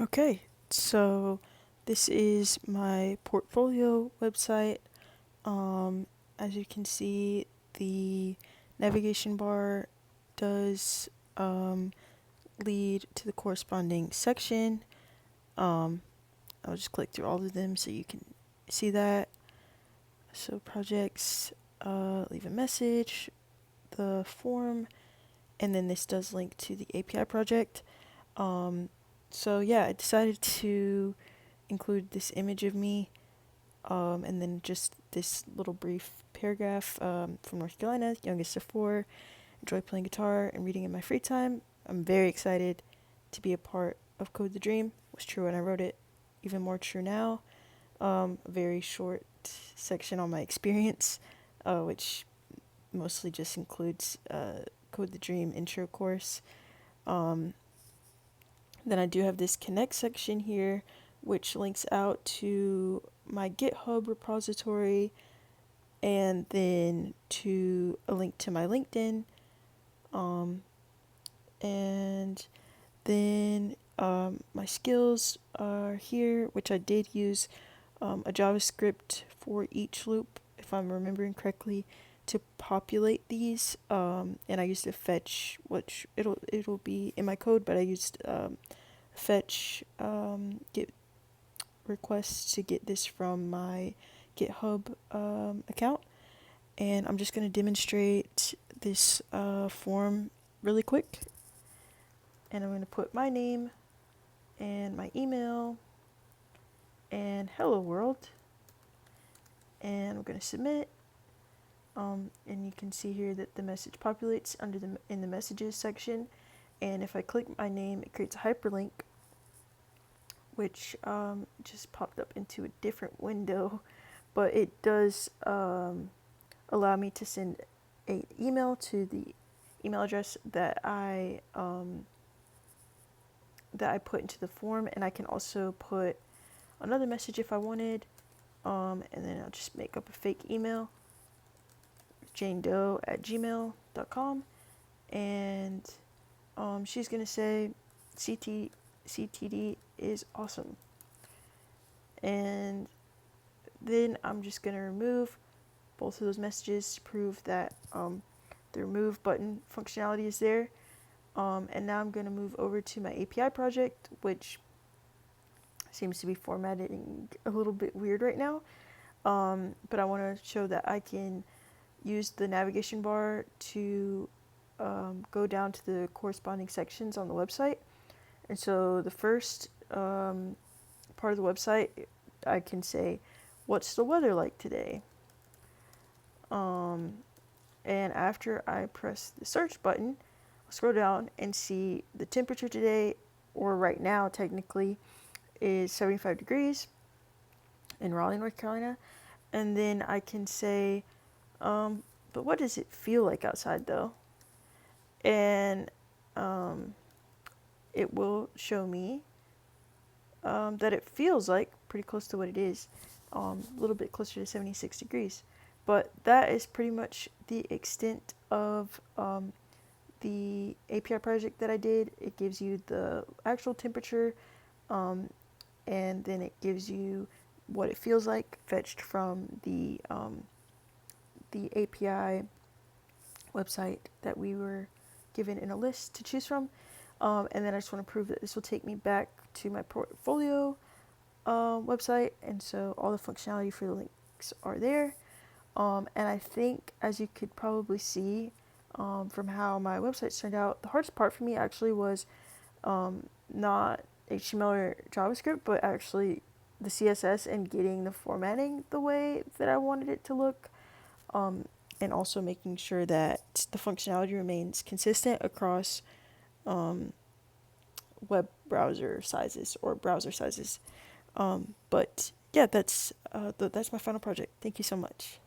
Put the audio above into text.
Okay, so this is my portfolio website. As you can see, the navigation bar does lead to the corresponding section. Um, I'll just click through all of them so you can see that. So projects, leave a message, the form, and then this does link to the API project. So yeah, I decided to include this image of me, and then just this little brief paragraph, from North Carolina, youngest of four, enjoy playing guitar and reading in my free time. I'm very excited to be a part of Code the Dream. Was true when I wrote it, even more true now. A very short section on my experience, which mostly just includes Code the Dream intro course. Um, then I do have this connect section here, which links out to my GitHub repository and then to a link to my LinkedIn. And then my skills are here, which I did use a JavaScript for each loop, if I'm remembering correctly, to populate these. And I used a fetch, which it'll be in my code, but I used fetch get requests to get this from my GitHub account. And I'm just going to demonstrate this form really quick. And I'm going to put my name and my email and hello world. And I'm going to submit. And you can see here that the message populates in the messages section. And if I click my name, it creates a hyperlink, which just popped up into a different window. But it does allow me to send an email to the email address that I put into the form, and I can also put another message if I wanted, and then I'll just make up a fake email, janedoe@gmail.com, and she's gonna say CTD is awesome, and then I'm just gonna remove both of those messages to prove that the remove button functionality is there. And now I'm going to move over to my API project, which seems to be formatting a little bit weird right now. But I want to show that I can use the navigation bar to go down to the corresponding sections on the website. And so the first part of the website, I can say, what's the weather like today? And after I press the search button, I'll scroll down and see the temperature today, or right now technically, is 75 degrees in Raleigh, North Carolina. And then I can say, but what does it feel like outside though? And it will show me that it feels like pretty close to what it is, a little bit closer to 76 degrees. But that is pretty much the extent of the API project that I did. It gives you the actual temperature, and then it gives you what it feels like fetched from the API website that we were given in a list to choose from. And then I just want to prove that this will take me back to my portfolio website, and so all the functionality for the links are there. And I think, as you could probably see from how my website turned out, the hardest part for me actually was not HTML or JavaScript, but actually the CSS and getting the formatting the way that I wanted it to look, and also making sure that the functionality remains consistent across web browser sizes or browser sizes. But yeah, that's my final project. Thank you so much.